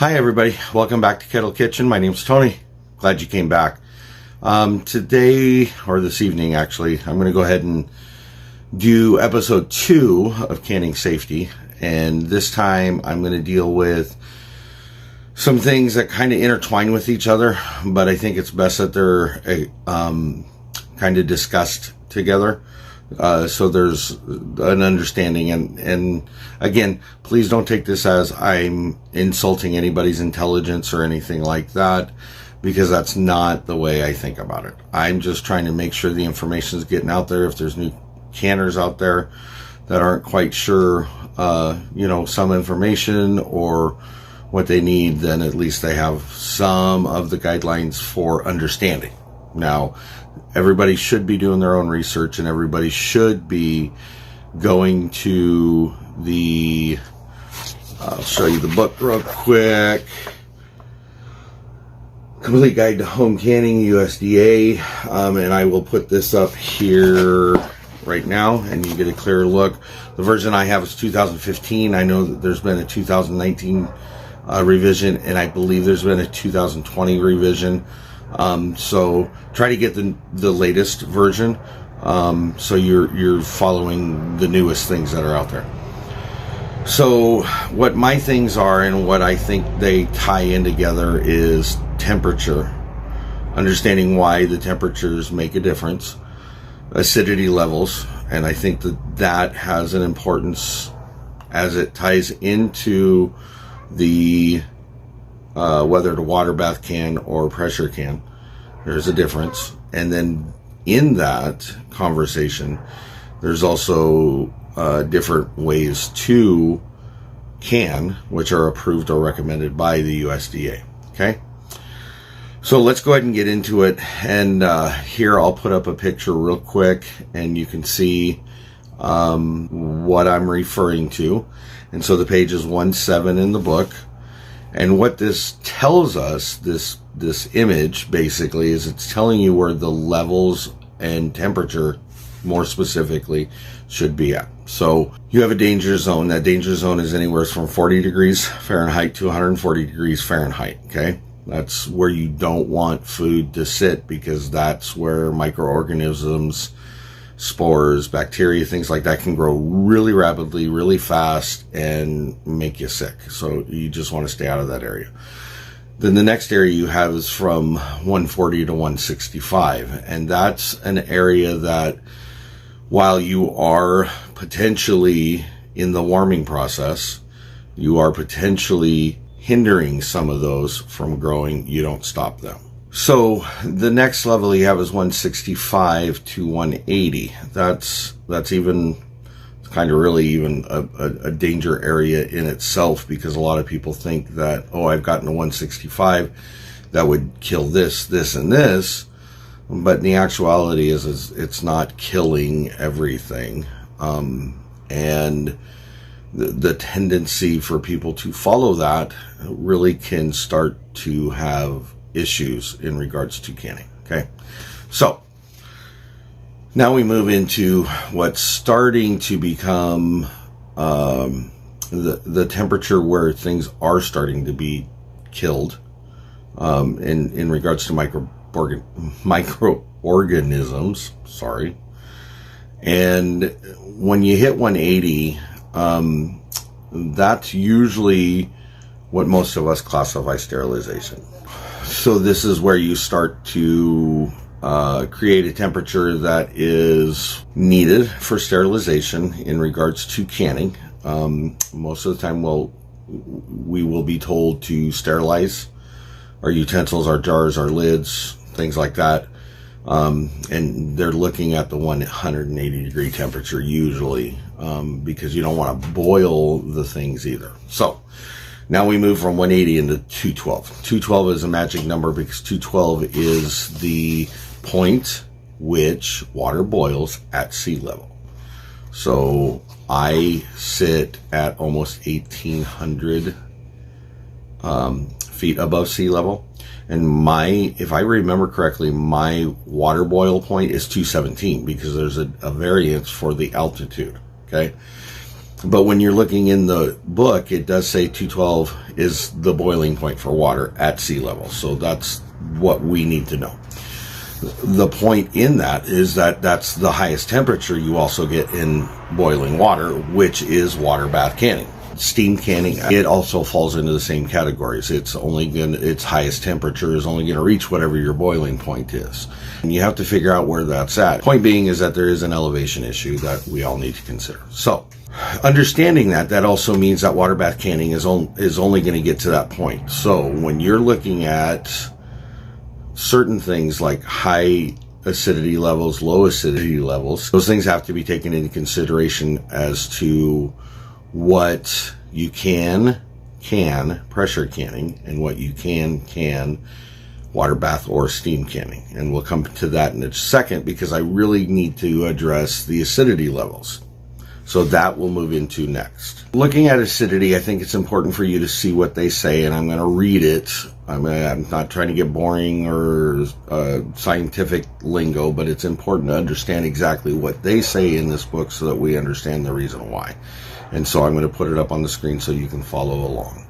Hi everybody, welcome back to Kettle Kitchen. My name's Tony. Glad you came back. Today, or this evening actually, I'm going to go ahead and do episode 2 of Canning Safety. And this time I'm going to deal with some things that kind of intertwine with each other, but I think it's best that they're kind of discussed together. So there's an understanding, and again, please don't take this as I'm insulting anybody's intelligence or anything like that, because that's not the way I think about it. I'm just trying to make sure the information is getting out there. If there's new canners out there that aren't quite sure, some information or what they need, then at least they have some of the guidelines for understanding. Now, everybody should be doing their own research, and everybody should be going to the, I'll show you the book real quick. Complete Guide to Home Canning, USDA, and I will put this up here right now, and you get a clearer look. The version I have is 2015. I know that there's been a 2019 revision, and I believe there's been a 2020 revision. So try to get the latest version, so you're following the newest things that are out there. So what my things are and what I think they tie in together is temperature, understanding why the temperatures make a difference, acidity levels, and I think that has an importance as it ties into the whether the water bath can or pressure can. There's a difference. And then in that conversation, there's also different ways to can, which are approved or recommended by the USDA. Okay, so let's go ahead and get into it. And here I'll put up a picture real quick, and you can see what I'm referring to. And so the page is 1-7 in the book. And what this tells us, this image basically, is it's telling you where the levels and temperature, more specifically, should be at. So you have a danger zone. That danger zone is anywhere from 40 degrees Fahrenheit to 140 degrees Fahrenheit. Okay, that's where you don't want food to sit, because that's where microorganisms, spores, bacteria, things like that can grow really rapidly, really fast, and make you sick. So you just want to stay out of that area. Then the next area you have is from 140 to 165. And that's an area that, while you are potentially in the warming process, you are potentially hindering some of those from growing. You don't stop them. So the next level you have is 165 to 180. That's even kind of really even a danger area in itself, because a lot of people think that, oh, I've gotten to 165, that would kill this, this, and this. But in the actuality is it's not killing everything. And the tendency for people to follow that really can start to have issues in regards to canning. Okay, so now we move into what's starting to become the temperature where things are starting to be killed in regards to microorganisms. Sorry. And when you hit 180, that's usually what most of us classify sterilization. So this is where you start to create a temperature that is needed for sterilization in regards to canning. Most of the time we will be told to sterilize our utensils, our jars, our lids, things like that. And they're looking at the 180 degree temperature usually, because you don't want to boil the things either. So now we move from 180 into 212. 212 is a magic number because 212 is the point which water boils at sea level. So I sit at almost 1,800 feet above sea level. And if I remember correctly, my water boil point is 217, because there's a variance for the altitude. Okay. But when you're looking in the book, it does say 212 is the boiling point for water at sea level. So that's what we need to know. The point in that is that that's the highest temperature you also get in boiling water, which is water bath canning. Steam canning, it also falls into the same categories. Its highest temperature is only going to reach whatever your boiling point is. And you have to figure out where that's at. Point being is that there is an elevation issue that we all need to consider. So, understanding that also means that water bath canning is only going to get to that point. So, when you're looking at certain things like high acidity levels, low acidity levels, those things have to be taken into consideration as to what you can pressure canning and what you can water bath or steam canning. And we'll come to that in a second because I really need to address the acidity levels. So that we'll move into next. Looking at acidity, I think it's important for you to see what they say, and I'm going to read it. I'm not trying to get boring or scientific lingo, but it's important to understand exactly what they say in this book so that we understand the reason why. And so I'm going to put it up on the screen so you can follow along.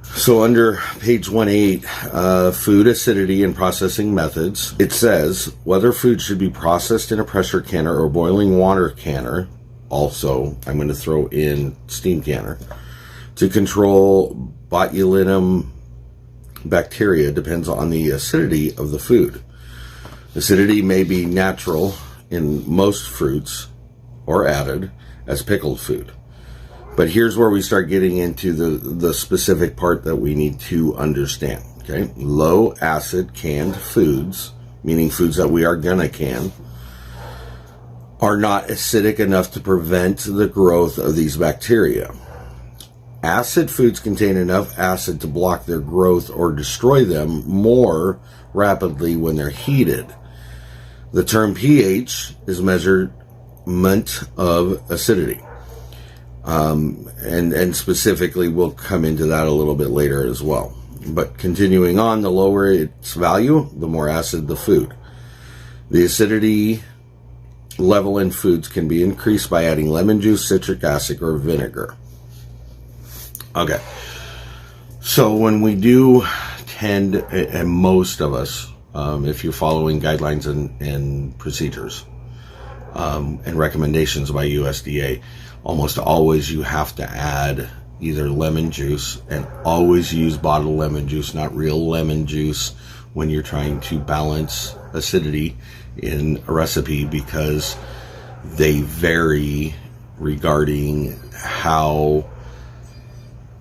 So under page 1.8, food acidity and processing methods, it says whether food should be processed in a pressure canner or boiling water canner, also I'm going to throw in steam canner, to control botulinum bacteria depends on the acidity of the food. Acidity may be natural in most fruits or added as pickled food. But here's where we start getting into the specific part that we need to understand. Okay, low acid canned foods, meaning foods that we are gonna can, are not acidic enough to prevent the growth of these bacteria. Acid foods contain enough acid to block their growth or destroy them more rapidly when they're heated. The term pH is measurement of acidity. And specifically, we'll come into that a little bit later as well. But continuing on, the lower its value, the more acid the food. The acidity level in foods can be increased by adding lemon juice, citric acid, or vinegar. Okay. So when we do tend, and most of us, if you're following guidelines and procedures, and recommendations by USDA, almost always you have to add either lemon juice, and always use bottled lemon juice, not real lemon juice, when you're trying to balance acidity in a recipe, because they vary regarding how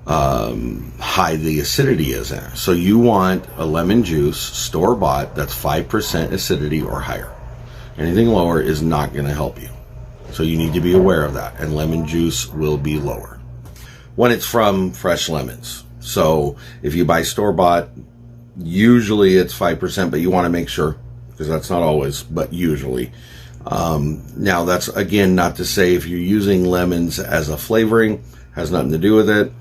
high the acidity is in it. So you want a lemon juice, store-bought, that's 5% acidity or higher. Anything lower is not going to help you. So you need to be aware of that. And lemon juice will be lower when it's from fresh lemons. So if you buy store-bought, usually it's 5%, but you want to make sure, because that's not always, but usually. Now that's, again, not to say if you're using lemons as a flavoring, has nothing to do with it,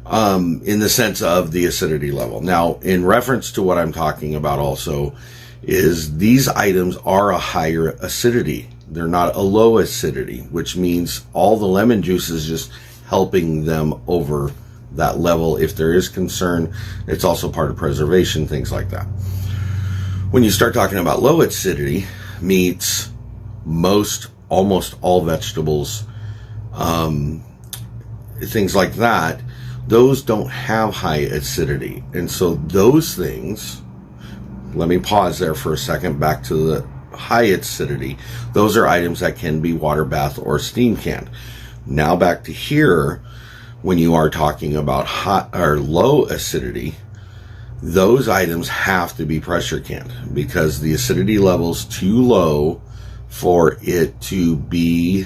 in the sense of the acidity level. Now, in reference to what I'm talking about also, is these items are a higher acidity. They're not a low acidity, which means all the lemon juice is just helping them over that level. If there is concern, it's also part of preservation, things like that. When you start talking about low acidity, meats, almost all vegetables, things like that, those don't have high acidity. And so those things, let me pause there for a second, back to the high acidity. Those are items that can be water bath or steam canned. Now back to here, when you are talking about high or low acidity, those items have to be pressure canned, because the acidity level's too low for it to be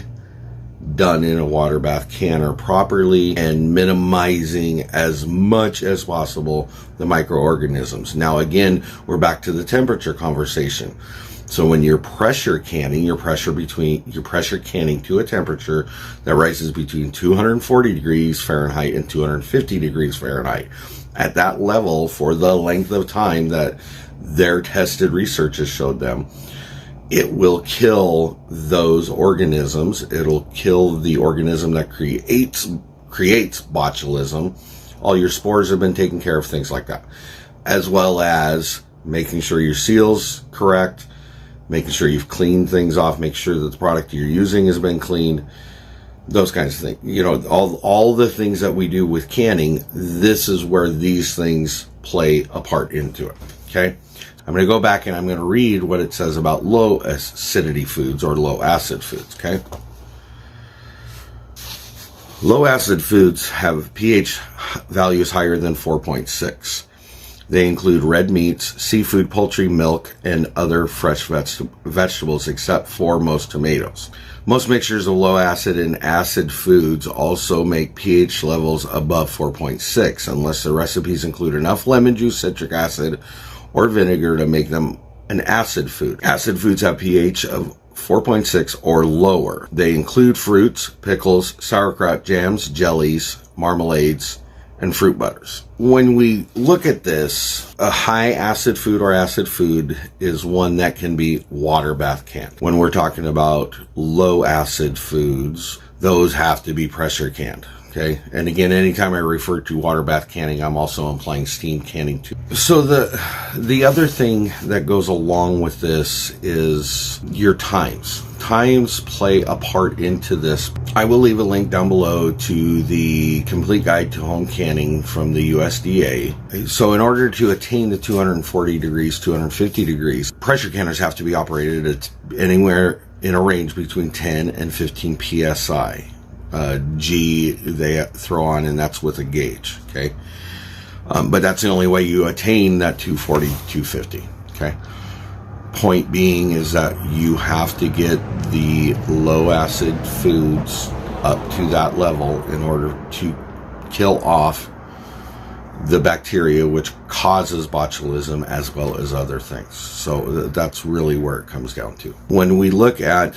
done in a water bath canner properly and minimizing as much as possible the microorganisms. Now again, we're back to the temperature conversation. So when you're pressure canning, you're pressure canning to a temperature that rises between 240 degrees Fahrenheit and 250 degrees Fahrenheit. At that level, for the length of time that their tested research has showed them, it will kill those organisms. It'll kill the organism that creates botulism. All your spores have been taken care of, things like that, as well as making sure your seal's correct, making sure you've cleaned things off, make sure that the product you're using has been cleaned, those kinds of things. You know, all the things that we do with canning, this is where these things play a part into it, okay? I'm going to go back and I'm going to read what it says about low acidity foods or low acid foods, okay? Low acid foods have pH values higher than 4.6. They include red meats, seafood, poultry, milk, and other fresh vegetables except for most tomatoes. Most mixtures of low acid and acid foods also make pH levels above 4.6 unless the recipes include enough lemon juice, citric acid, or vinegar to make them an acid food. Acid foods have pH of 4.6 or lower. They include fruits, pickles, sauerkraut, jams, jellies, marmalades, and fruit butters. When we look at this, a high acid food or acid food is one that can be water bath canned. When we're talking about low acid foods, those have to be pressure canned. Okay. And again, anytime I refer to water bath canning, I'm also implying steam canning too. So the other thing that goes along with this is your times. Times play a part into this. I will leave a link down below to the complete guide to home canning from the USDA. So in order to attain the 240 degrees, 250 degrees, pressure canners have to be operated at anywhere in a range between 10 and 15 PSI. G they throw on, and that's with a gauge, okay? But that's the only way you attain that 240, 250, okay? Point being is that you have to get the low acid foods up to that level in order to kill off the bacteria which causes botulism as well as other things. So that's really where it comes down to. When we look at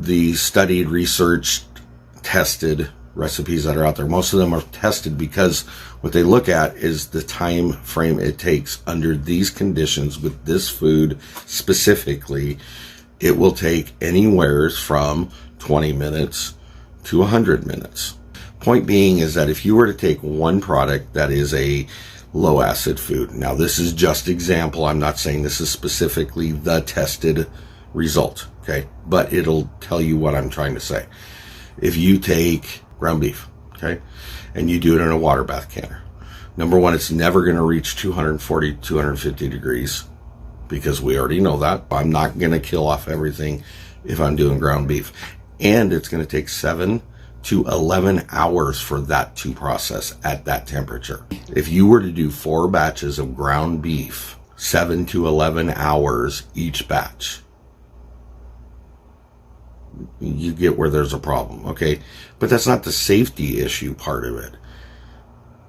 the studied, researched, tested recipes that are out there, most of them are tested because what they look at is the time frame it takes under these conditions with this food specifically. It will take anywhere from 20 minutes to 100 minutes. Point being is that if you were to take one product that is a low acid food, now this is just example, I'm not saying this is specifically the tested result, okay, but it'll tell you what I'm trying to say. If you take ground beef, okay, and you do it in a water bath canner, number one, it's never going to reach 240, 250 degrees because we already know that. I'm not going to kill off everything if I'm doing ground beef. And it's going to take 7 to 11 hours for that to process at that temperature. If you were to do 4 batches of ground beef, 7 to 11 hours each batch, you get where there's a problem, okay? But that's not the safety issue part of it.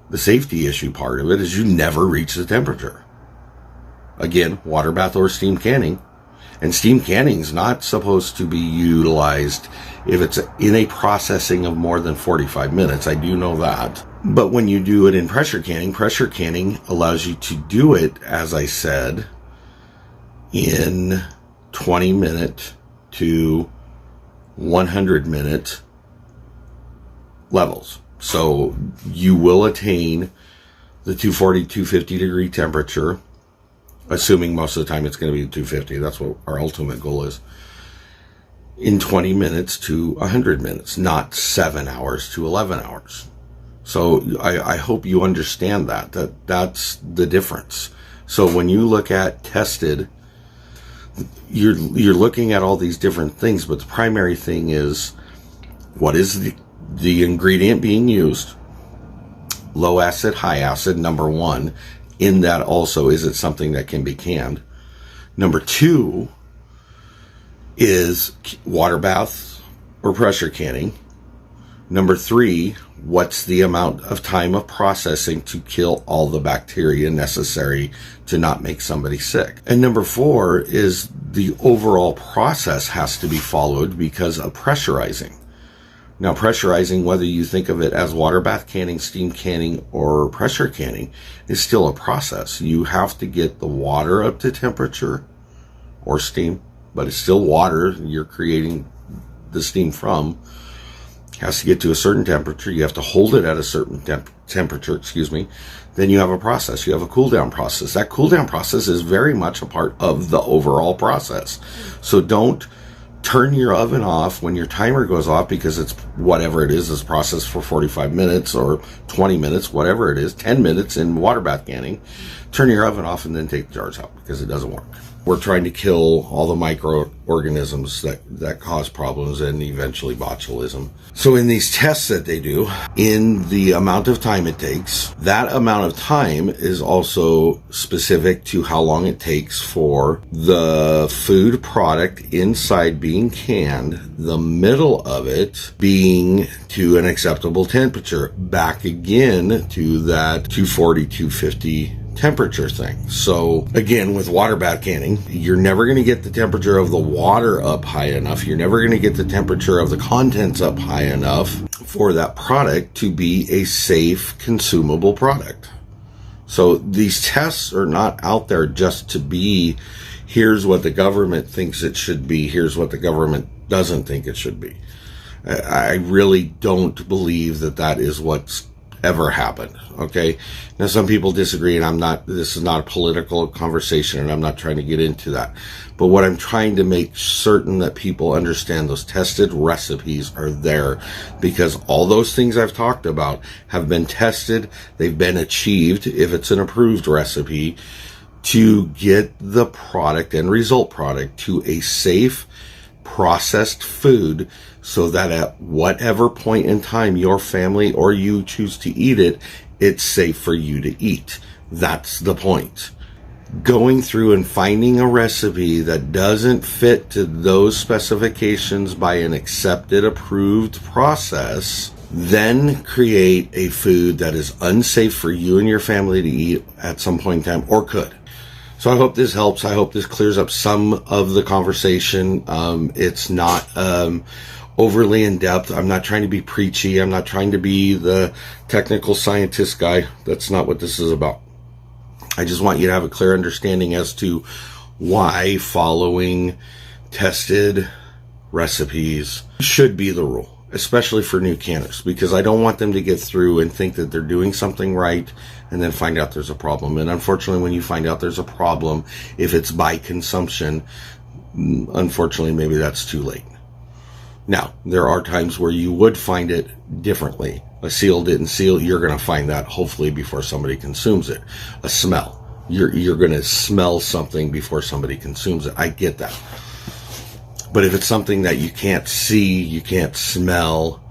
The safety issue part of it is you never reach the temperature. Again, water bath or steam canning. And steam canning is not supposed to be utilized if it's in a processing of more than 45 minutes. I do know that. But when you do it in pressure canning allows you to do it, as I said, in 20-minute to 100-minute levels. So you will attain the 240, 250 degree temperature, assuming most of the time it's going to be 250. That's what our ultimate goal is. In 20 minutes to 100 minutes, not 7 hours to 11 hours. So I hope you understand that's the difference. So when you look at tested, you're looking at all these different things, but the primary thing is what is the ingredient being used? Low acid, high acid, number one. In that also, is it something that can be canned? Number two is water bath or pressure canning. Number three, what's the amount of time of processing to kill all the bacteria necessary to not make somebody sick? And number four is the overall process has to be followed because of pressurizing. Now, pressurizing, whether you think of it as water bath canning, steam canning, or pressure canning, is still a process. You have to get the water up to temperature, or steam, but it's still water you're creating the steam from. It has to get to a certain temperature. You have to hold it at a certain temperature, Then you have a process. You have a cool down process. That cool down process is very much a part of the overall process. So don't turn your oven off when your timer goes off because it's whatever it is, this process for 45 minutes or 20 minutes, whatever it is, 10 minutes in water bath canning. Turn your oven off and then take the jars out because it doesn't work. We're trying to kill all the microorganisms that cause problems and eventually botulism. So in these tests that they do, in the amount of time it takes, that amount of time is also specific to how long it takes for the food product inside being canned, the middle of it being to an acceptable temperature, back again to that 240, 250 temperature thing. So again, with water bath canning, you're never going to get the temperature of the water up high enough. You're never going to get the temperature of the contents up high enough for that product to be a safe, consumable product. So these tests are not out there just to be, here's what the government thinks it should be, here's what the government doesn't think it should be. I really don't believe that that is what's ever happened. Okay. Now some people disagree, and this is not a political conversation, and I'm not trying to get into that. But what I'm trying to make certain that people understand, those tested recipes are there because all those things I've talked about have been tested. They've been achieved, if it's an approved recipe, to get the product and result product to a safe, processed food so that at whatever point in time your family or you choose to eat it, it's safe for you to eat. That's the point. Going through and finding a recipe that doesn't fit to those specifications by an accepted, approved process, then create a food that is unsafe for you and your family to eat at some point in time, or could. So I hope this helps. I hope this clears up some of the conversation. It's not overly in depth. I'm not trying to be preachy. I'm not trying to be the technical scientist guy. That's not what this is about. I just want you to have a clear understanding as to why following tested recipes should be the rule, especially for new canners, because I don't want them to get through and think that they're doing something right and then find out there's a problem. And unfortunately, when you find out there's a problem, if it's by consumption, unfortunately, maybe that's too late. Now, there are times where you would find it differently. A seal didn't seal, you're going to find that hopefully before somebody consumes it. A smell, you're going to smell something before somebody consumes it. I get that. But if it's something that you can't see, you can't smell,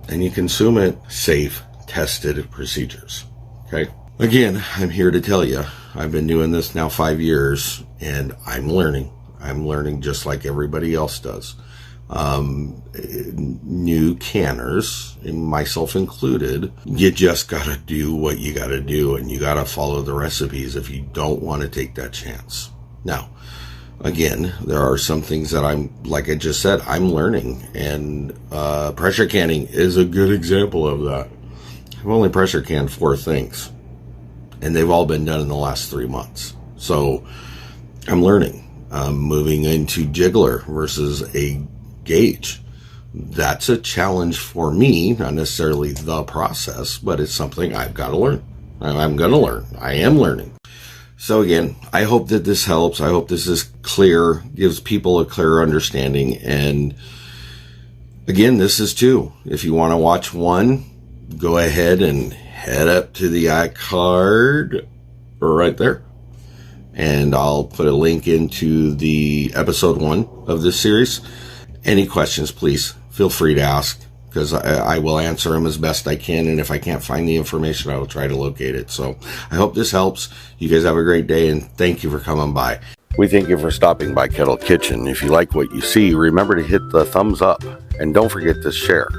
and you consume it, safe, tested procedures. Okay? Again, I'm here to tell you, I've been doing this now 5 years, and I'm learning. I'm learning just like everybody else does. New canners, and myself included, you just gotta do what you gotta do, and you gotta follow the recipes if you don't want to take that chance. Now, again, there are some things that like I just said, I'm learning, and pressure canning is a good example of that. I've only pressure canned 4 things, and they've all been done in the last 3 months. So I'm learning. Moving into jiggler versus a gauge. That's a challenge for me, not necessarily the process, but it's something I've got to learn. I'm going to learn. I am learning. So again, I hope that this helps. I hope this is clear, gives people a clearer understanding. And again, this is 2. If you want to watch 1, go ahead and head up to the iCard right there. And I'll put a link into the episode 1 of this series. Any questions, please feel free to ask, because I will answer them as best I can. And if I can't find the information, I will try to locate it. So I hope this helps. You guys have a great day, and thank you for coming by. We thank you for stopping by Kettle Kitchen. If you like what you see, remember to hit the thumbs up, and don't forget to share.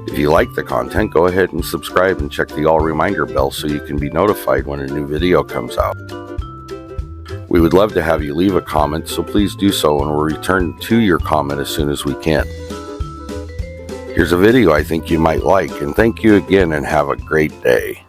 If you like the content, go ahead and subscribe and check the all reminder bell so you can be notified when a new video comes out. We would love to have you leave a comment, so please do so, and we'll return to your comment as soon as we can. Here's a video I think you might like, and thank you again, and have a great day.